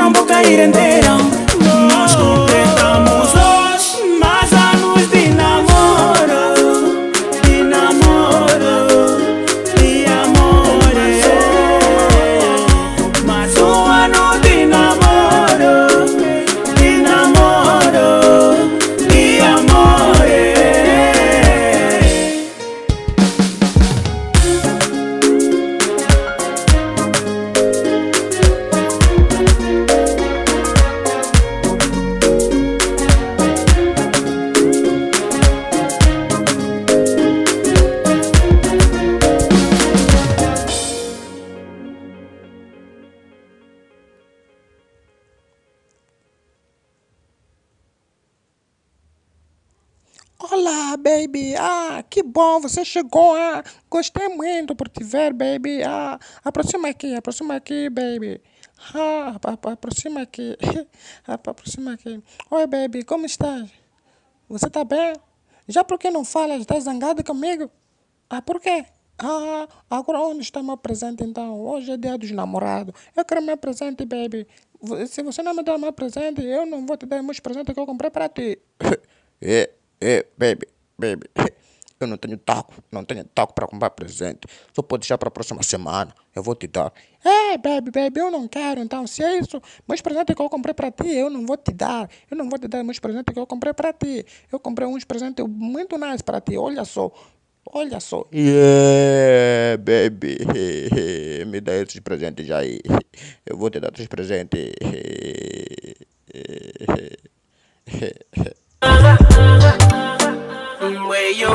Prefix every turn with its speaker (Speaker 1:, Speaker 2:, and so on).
Speaker 1: não vou cair inteira. Nós completamos hoje mais anos de namoro, de namoro, de amor. Mais um ano de namoro, de namoro, de amor.
Speaker 2: Olá, baby. Que bom, você chegou. Gostei muito por te ver, baby. Aproxima aqui, baby. Aproxima aqui. Aproxima aqui. Oi, baby, como estás? Você tá bem? Já por que não falas? Estás zangado comigo? Por quê? Agora onde está meu presente então? Hoje é dia dos namorados. Eu quero meu presente, baby. Se você não me der meu presente, eu não vou te dar meus presentes que eu comprei para ti. Baby, eu não tenho taco para comprar presente. Só pode deixar para a próxima semana, eu vou te dar. Baby, eu não quero, então, se é isso, meus presentes que eu comprei para ti, eu não vou te dar. Eu não vou te dar meus presentes que eu comprei para ti. Eu comprei uns presentes muito nice para ti, olha só. Olha só. Baby, me dá esses presentes aí. Eu vou te dar esses presentes.
Speaker 1: Way you